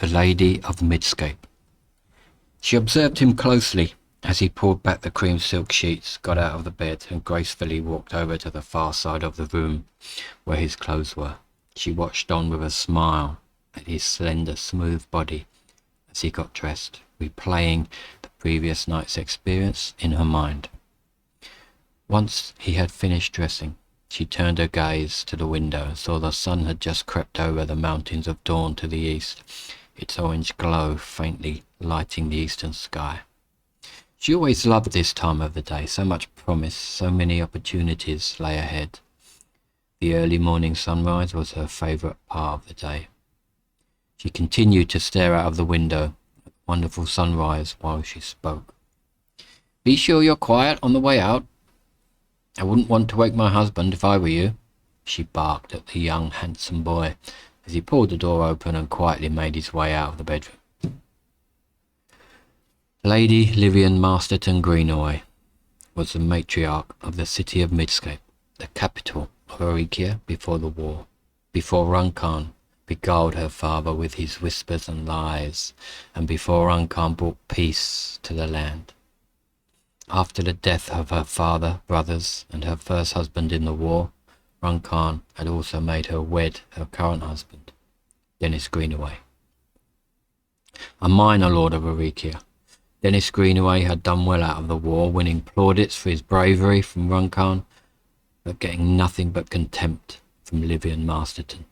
the Lady of Midscape. She observed him closely as he pulled back the cream silk sheets, got out of the bed, and gracefully walked over to the far side of the room where his clothes were. She watched on with a smile at his slender, smooth body as he got dressed, replaying the previous night's experience in her mind. Once he had finished dressing, she turned her gaze to the window and saw the sun had just crept over the mountains of dawn to the east, its orange glow faintly lighting the eastern sky. She always loved this time of the day, so much promise, so many opportunities lay ahead. The early morning sunrise was her favourite part of the day. She continued to stare out of the window at the wonderful sunrise while she spoke. "Be sure you're quiet on the way out. I wouldn't want to wake my husband if I were you," she barked at the young, handsome boy as he pulled the door open and quietly made his way out of the bedroom. Lady Livian Masterton Greenaway was the matriarch of the city of Midscape, the capital of Arikia before the war, before Runcorn beguiled her father with his whispers and lies, and before Runcorn brought peace to the land. After the death of her father, brothers, and her first husband in the war, Runcorn had also made her wed her current husband, Dennis Greenaway, a minor lord of Arikia. Dennis Greenaway had done well out of the war, winning plaudits for his bravery from Runcorn, but getting nothing but contempt from Livian Masterton.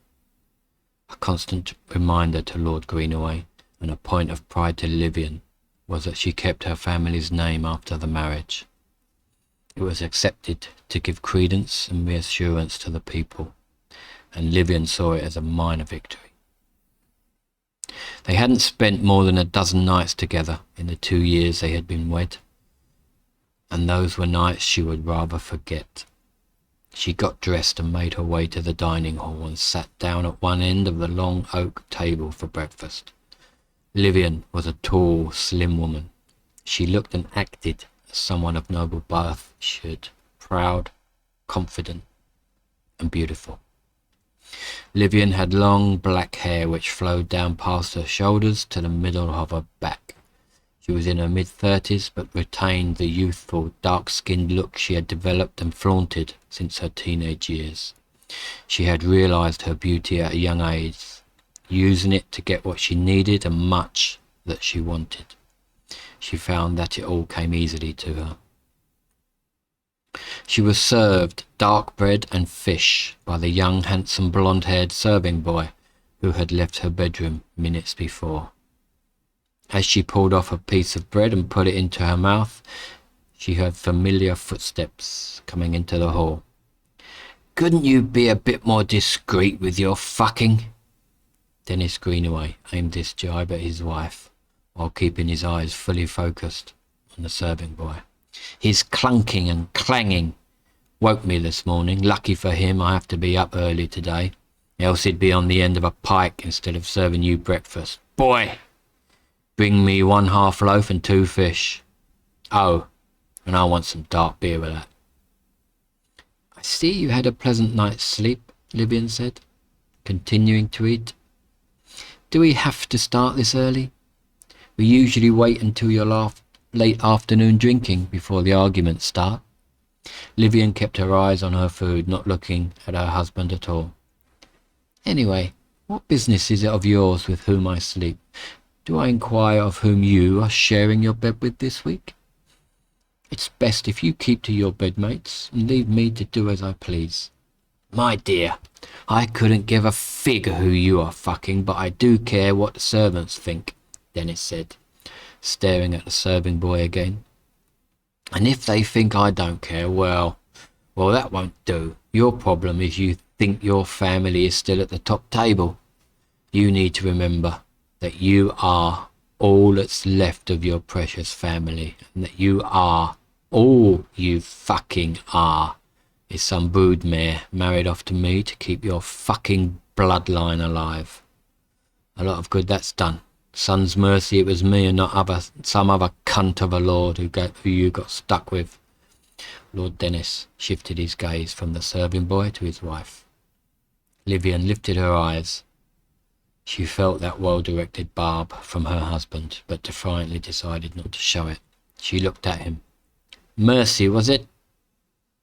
A constant reminder to Lord Greenaway, and a point of pride to Livian, was that she kept her family's name after the marriage. It was accepted to give credence and reassurance to the people, and Livian saw it as a minor victory. They hadn't spent more than a dozen nights together in the 2 years they had been wed, and those were nights she would rather forget. She got dressed and made her way to the dining hall and sat down at one end of the long oak table for breakfast. Livian was a tall, slim woman. She looked and acted as someone of noble birth should, proud, confident, and beautiful. Livian had long black hair which flowed down past her shoulders to the middle of her back. She was in her mid-30s but retained the youthful, dark-skinned look she had developed and flaunted since her teenage years. She had realised her beauty at a young age, using it to get what she needed and much that she wanted. She found that it all came easily to her. She was served dark bread and fish by the young, handsome, blonde-haired serving boy who had left her bedroom minutes before. As she pulled off a piece of bread and put it into her mouth, she heard familiar footsteps coming into the hall. "Couldn't you be a bit more discreet with your fucking?" Dennis Greenaway aimed this jibe at his wife, while keeping his eyes fully focused on the serving boy. "His clunking and clanging woke me this morning. Lucky for him I have to be up early today, else he'd be on the end of a pike instead of serving you breakfast. Boy, bring me 1/2 loaf and 2 fish. Oh, and I want some dark beer with that." "I see you had a pleasant night's sleep," Livian said, continuing to eat. "Do we have to start this early? We usually wait until your late afternoon drinking before the arguments start." Livian kept her eyes on her food, not looking at her husband at all. "Anyway, what business is it of yours with whom I sleep? Do I inquire of whom you are sharing your bed with this week? It's best if you keep to your bedmates and leave me to do as I please." "My dear, I couldn't give a fig who you are fucking, but I do care what the servants think," Dennis said, staring at the serving boy again. "And if they think I don't care, well, that won't do. Your problem is you think your family is still at the top table. You need to remember that you are all that's left of your precious family, and that you are, all you fucking are, is some broodmare married off to me to keep your fucking bloodline alive. A lot of good that's done. Son's mercy it was me and not some other cunt of a lord who you got stuck with." Lord Dennis shifted his gaze from the serving boy to his wife. Livian lifted her eyes. She felt that well-directed barb from her husband, but defiantly decided not to show it. She looked at him. Mercy, was it?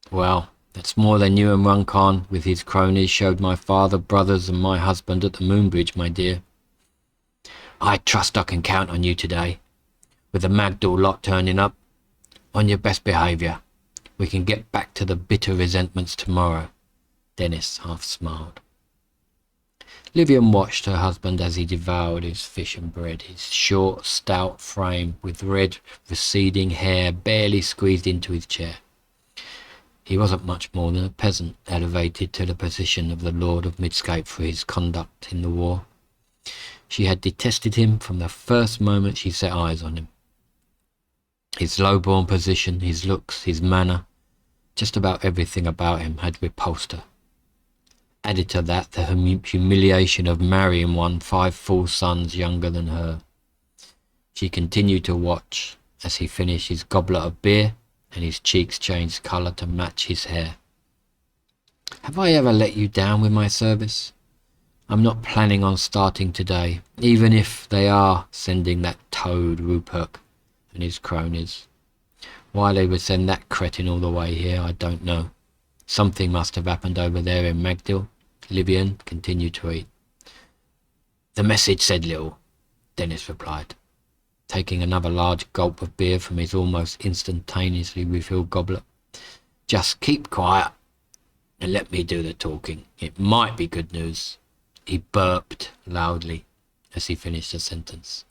Well, that's more than you and Runcorn, with his cronies, showed my father, brothers, and my husband at the Moonbridge, my dear. I trust I can count on you today, with the Magdal lot turning up. On your best behaviour. We can get back to the bitter resentments tomorrow. Dennis half smiled. Livian watched her husband as he devoured his fish and bread, his short, stout frame with red, receding hair barely squeezed into his chair. He wasn't much more than a peasant, elevated to the position of the Lord of Midscape for his conduct in the war. She had detested him from the first moment she set eyes on him. His low-born position, his looks, his manner, just about everything about him had repulsed her. Added to that the humiliation of marrying one 5 full sons younger than her. She continued to watch as he finished his goblet of beer and his cheeks changed colour to match his hair. Have I ever let you down with my service? I'm not planning on starting today, even if they are sending that toad Rupert and his cronies. Why they would send that cretin all the way here, I don't know. Something must have happened over there in Magdal. Livian continued to eat. The message said little, Dennis replied, taking another large gulp of beer from his almost instantaneously refilled goblet. Just keep quiet and let me do the talking. It might be good news. He burped loudly as he finished the sentence.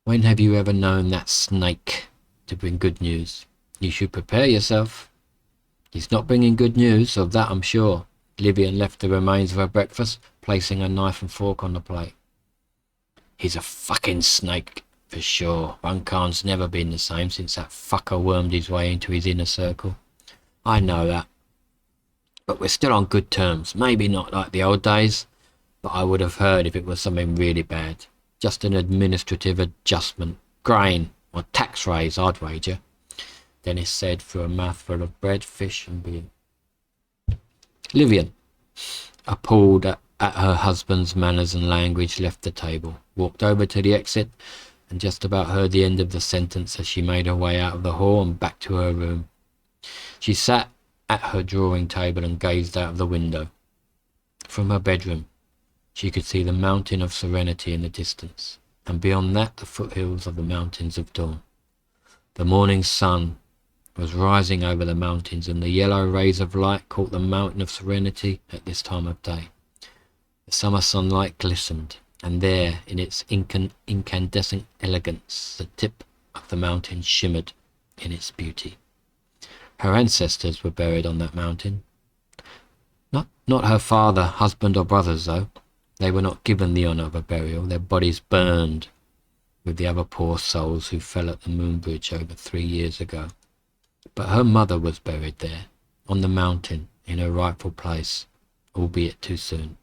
When have you ever known that snake to bring good news? You should prepare yourself. He's not bringing good news, of that I'm sure. Livian left the remains of her breakfast, placing a knife and fork on the plate. He's a fucking snake, for sure. Runcorn's never been the same since that fucker wormed his way into his inner circle. I know that. But we're still on good terms. Maybe not like the old days, but I would have heard if it was something really bad. Just an administrative adjustment. Grain, or tax raise, I'd wager, Dennis said through a mouthful of bread, fish and beer. Livian, appalled at her husband's manners and language, left the table, walked over to the exit, and just about heard the end of the sentence as she made her way out of the hall and back to her room. She sat at her drawing table and gazed out of the window. From her bedroom, she could see the mountain of Serenity in the distance, and beyond that the foothills of the mountains of dawn. The morning sun was rising over the mountains, and the yellow rays of light caught the mountain of Serenity at this time of day. The summer sunlight glistened, and there, in its incandescent elegance, the tip of the mountain shimmered in its beauty. Her ancestors were buried on that mountain. Not her father, husband or brothers, though. They were not given the honour of a burial. Their bodies burned with the other poor souls who fell at the Moonbridge over 3 years ago. But her mother was buried there, on the mountain, in her rightful place, albeit too soon.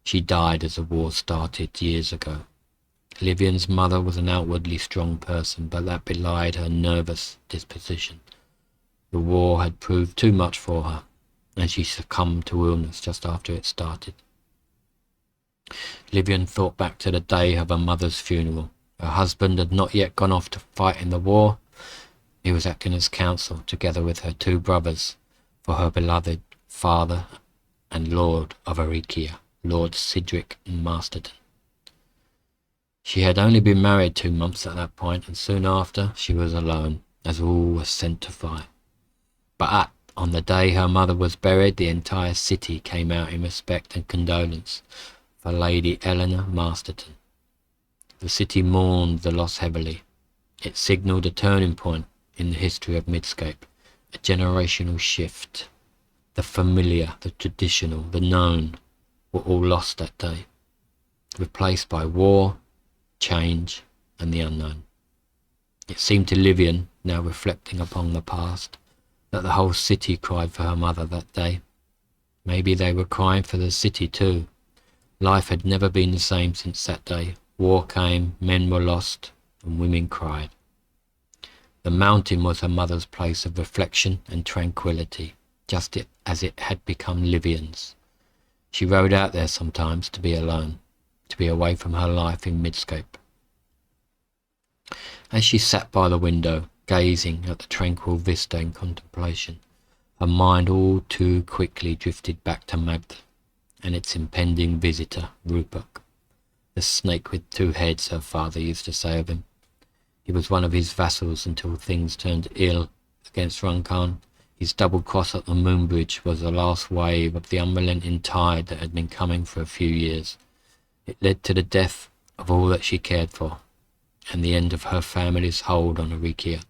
She died as the war started years ago. Livian's mother was an outwardly strong person, but that belied her nervous disposition. The war had proved too much for her, and she succumbed to illness just after it started. Livian thought back to the day of her mother's funeral. Her husband had not yet gone off to fight in the war. He was acting as counsel, together with her 2 brothers, for her beloved father and Lord of Aricia, Lord Cedric Masterton. She had only been married 2 months at that point, and soon after she was alone, as all were sent to fight. But on the day her mother was buried, the entire city came out in respect and condolence for Lady Eleanor Masterton. The city mourned the loss heavily. It signalled a turning point in the history of Midscape, a generational shift. The familiar, the traditional, the known were all lost that day, replaced by war, change, and the unknown. It seemed to Livian, now reflecting upon the past, that the whole city cried for her mother that day. Maybe they were crying for the city too. Life had never been the same since that day. War came, men were lost, and women cried. The mountain was her mother's place of reflection and tranquillity, just as it had become Livian's. She rode out there sometimes to be alone, to be away from her life in Midscape. As she sat by the window, gazing at the tranquil vista in contemplation, her mind all too quickly drifted back to Magda and its impending visitor, Rupert, the snake with two heads, her father used to say of him. He was one of his vassals until things turned ill against Runcorn. His double cross at the Moonbridge was the last wave of the unrelenting tide that had been coming for a few years. It led to the death of all that she cared for, and the end of her family's hold on Arikia.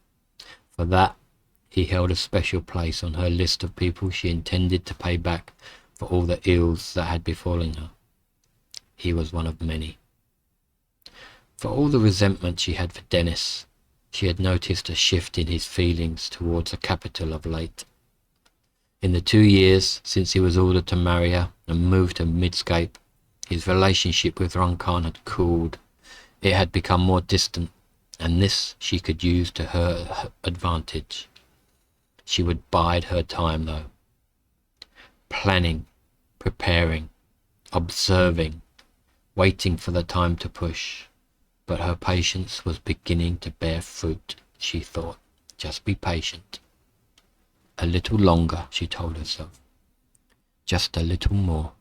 For that, he held a special place on her list of people she intended to pay back for all the ills that had befallen her. He was one of many. For all the resentment she had for Dennis, she had noticed a shift in his feelings towards the capital of late. In the 2 years since he was ordered to marry her and move to Midscape, his relationship with Runcorn had cooled. It had become more distant, and this she could use to her advantage. She would bide her time, though. Planning, preparing, observing, waiting for the time to push. But her patience was beginning to bear fruit, she thought. Just be patient. A little longer, she told herself. Just a little more.